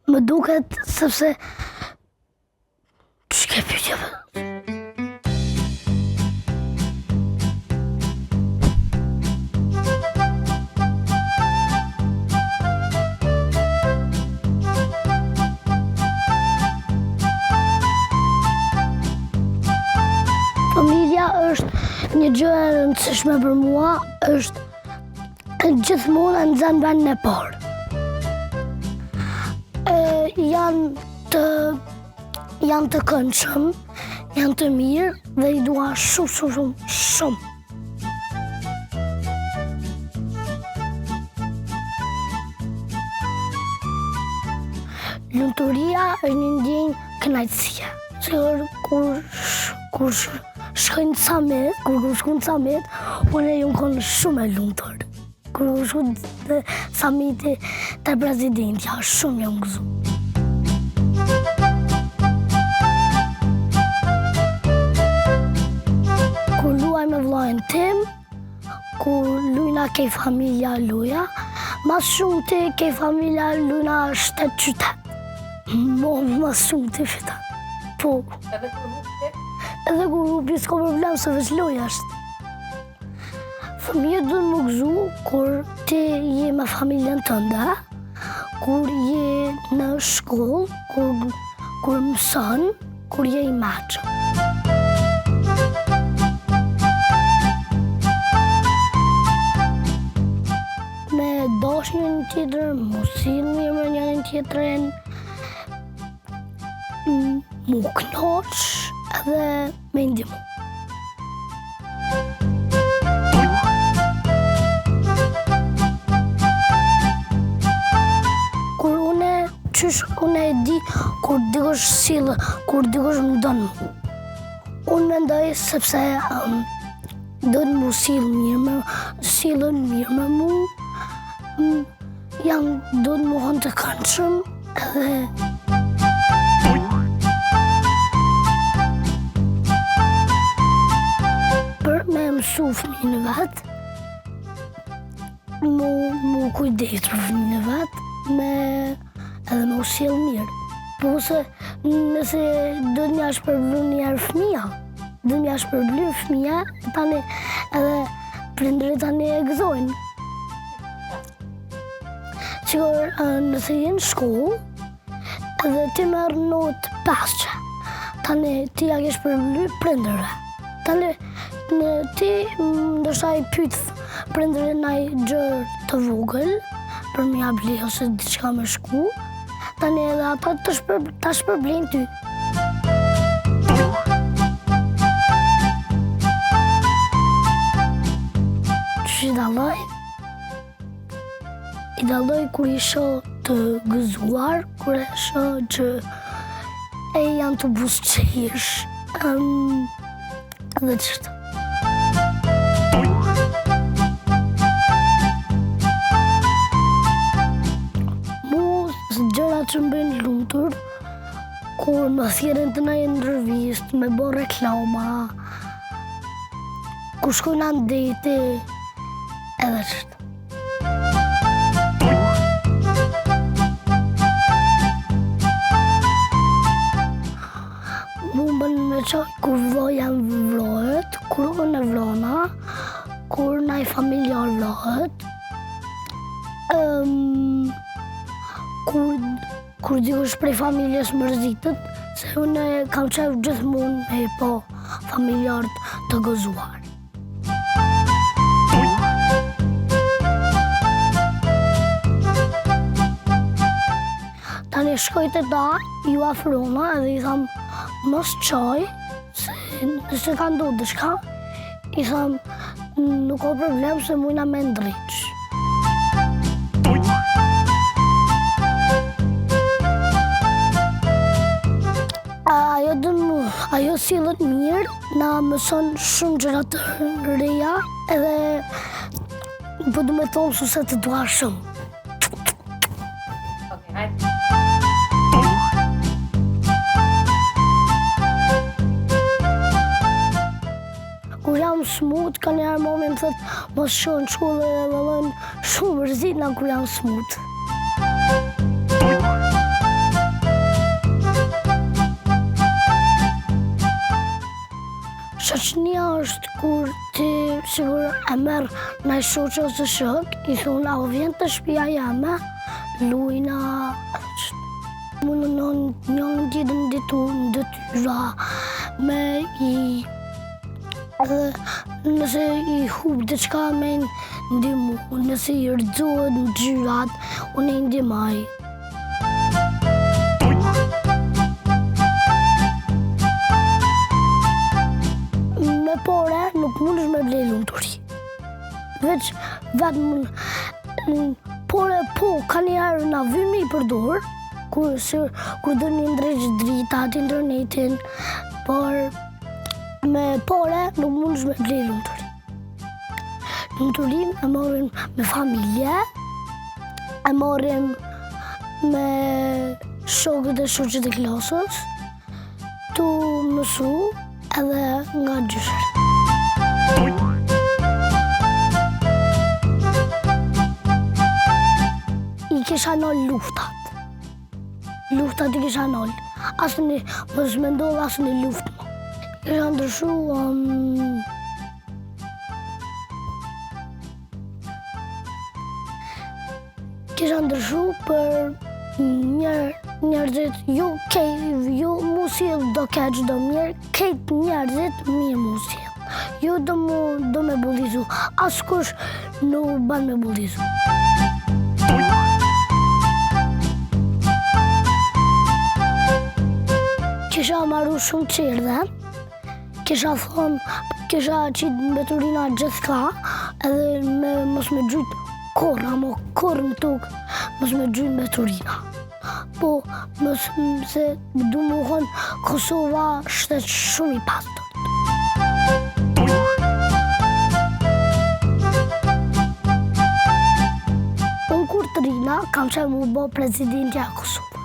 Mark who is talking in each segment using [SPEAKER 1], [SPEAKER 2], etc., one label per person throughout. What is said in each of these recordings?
[SPEAKER 1] Më duket sepse ç'ke pyetje. Familja është një gjë e rëndësishme për mua, është gjithmonë në vendin e parë. Janë të këndshëm, janë të mirë dhe I dua shumë. Lumturia është një ndjenjë kënaqësie. Kur shkojnë në Samet, unë jam kon shumë e lumtur. Kur shkojnë Samiti te presidentja, shumë jam gëzuar. Kur luaj me vllajën tim, kur lujna ke familja luja, mas shumë të ke familja lujna shtet qytet. Mas shumë të qytet. Po. Edhe kur rupi s'ka problem se veç loja është. Fëmijët duhen më gëzu kur ti je me familjen tënde, kur je në shkollë, kur mëson, kur je I machëm. Me dash njërin tjetrin, mos sill mirë me njërin tjetrin, mu knoq edhe me ndihmu. Unë e di kur dikush sill, kur dikush më don mu. Unë mendoj sepse duhet mu sillen mirë me mu, duhet mu hënë të këndshëm edhe për me mësu fëmijën e vet, mu kujdes për fëmijën e vet, edhe me u sjell mirë. Po se nëse do të m'ja shpërbly njerë fëmija, tani edhe prindërit tani e gëzojnë. Sigur, nëse je në shkollë, edhe ti merr notë 5, tani ti ja ke shpërbly prindërve. Tani ti ndoshta I pyet prindërit ndaj gjë të vogël, për m'ja ble ose diçka me shku, tani edhe ata ta shpërblejnë ty. Që I dalloj kur I shoh të gëzuar, kur e shoh që janë të buzëqesh, edhe qështë. Gjërat që më bëjnë lumtur, kur më thjerrin të ndonjë intervistë, me bë reklama, kur shkojna në dete, edhe çështë. Mu më bën me qoj kur vloja vlohet, kur unë e vlona, kur ndaj familjar vlohet, kur dikush prej familjes mërzitet, se unë kam qef gjithmonë me po familjarët të gëzuar. Tani shkoj te ta, ju afrona edhe I tham mos qoj, se nëse ka ndodhur diçka, I tham nuk ka problem se mujna me ndriq. Ajo sillet mirë, na mëson shumë gjëra të reja, edhe po du me thonë su se të dua shumë. Kur jam smut, ka njerë mami më thët, mos shkoj në shkollë dhe vëllën shumë mërzit na kur jam smut. është kur ti sigur e merr ndaj shoqe ose shok, I thonë, a vjen të shtëpia jame, lujna, mundon njërin tjetrin në detyra, me edhe nëse I hub diçka me ndihmu, nëse I rrëzohet në gjyrat, unë I ndihmoj. Me pore nuk mundesh me ble lumturi. Veç vetëm pore po, ka njerë na vymi I përdor, kur do një ndreq dritat, internetin, por me pore nuk mundesh me ble lumturi. Lumturin e marrim me familje, e marrim me shokët e shoqet e klasës, tu mësu edhe nga gjysher. I kisha nol luftat. Luftat I kisha nol. Asnjë mos më ndodh asnjë luftë. Kisha ndryshu Kisha ndryshu për njerëzit, jo mu sjell do keq do mirë, kejt njerëzit mirë mu sjell. Jo do me bullizu, askush nuk ban me bullizu. Kisha marru shumë qerdhe, kisha qitë mbeturina gjithka, edhe mos me gjujt korr në tokë, mos me gjujt mbeturina. Po, se du më thonë Kosova shtet shumë I pastër. Unë kur të rina, kam qenë mu bo presidentja e Kosovë.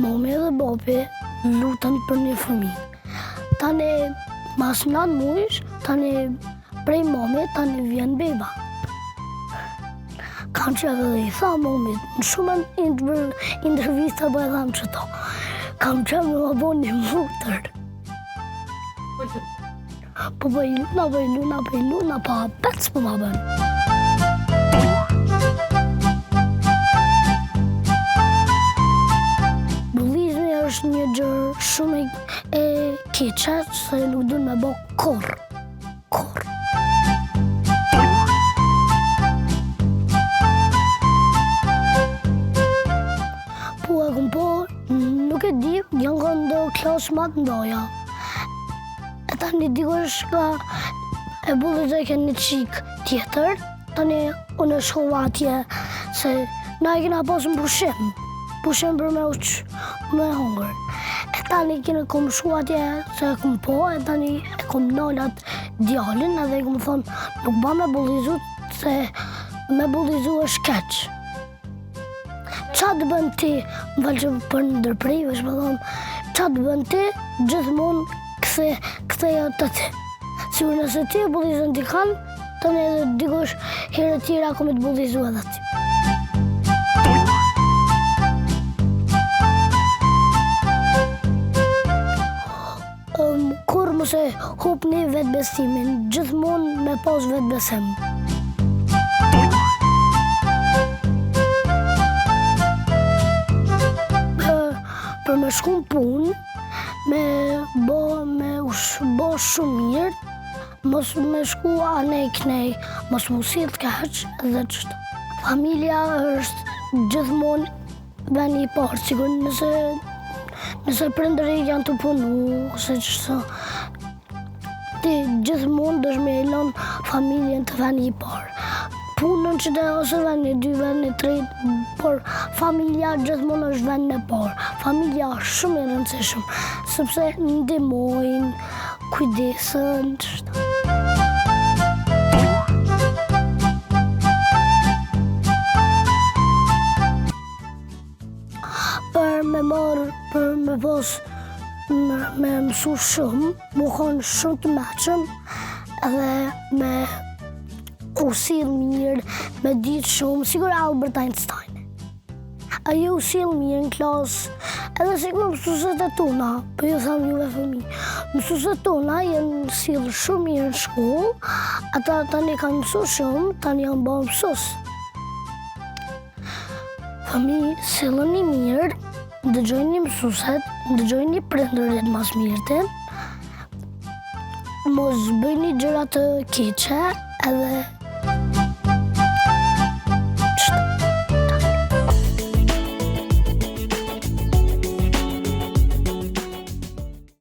[SPEAKER 1] Mami dhe babi lutën për një fëmijë. Tani mas 9 mujsh, tani prej mami, tani vjen beba. Kam qeve dhe I tha mamit, në shumë intervista po e tham që to. Kam qeve më bo një mutër. Po I luna, po pec po ma bën. Bullizmi është një gjë shumë e keqe, se nuk dun me bo korr. Po e kom po, nuk e di, janë ka ndo klasë ma të ndoja. E tani dikush ka e bullizoj ke një qik tjetër, tani unë e shkova atje, se na I kena pas në pushim për me hungër. E tani kena kom shku atje se e kom po, e tani e kom nallat djallin edhe I kom thonë nuk ba me bullizu se me bullizu është keq. Qa të bën ti, më falë që për në ndërprive, shme thonë, qa të bën ti gjithmonë ktheja të ti. Si nëse ti e bullizën t'i kanë, tani edhe dikush herë tjera kom të bullizu edhe ti. Kur mos e hupni vetbesimin, gjithmonë me pas vetbesim. Për me shku në punë, me bo shumë mirë, mos me shku anej knej, mos mu sill t'keq dhe qëto. Familja është gjithmonë veni I parë, sigur nëse prindërit janë të punu, ose qëto, ti gjithmonë dësh me elon familjen të veni I parë. Punën që dhe ose veni 2, veni 3, por familja gjithmonë është veni E parë. Familja është shumë E rëndësishme, sepse ndihmojnë, kujdesen, qëto. Për me pas me mësu shumë, më konë shumë të meqëm edhe me usill mirë, me ditë shumë, sigur Albert Einstein. ajo u sjell mirë në klasë, edhe sikur mësueset e tona, po ju tham juve fëmijë, mësueset tona janë sjell shumë mirë në shkollë, ata tani kanë mësuar shumë, tani janë bërë mësues. Fëmijë, silleni mirë, dëgjojni mësueset, dëgjojni prindërit mas mirëtin, mos bëjni gjëra të keqe edhe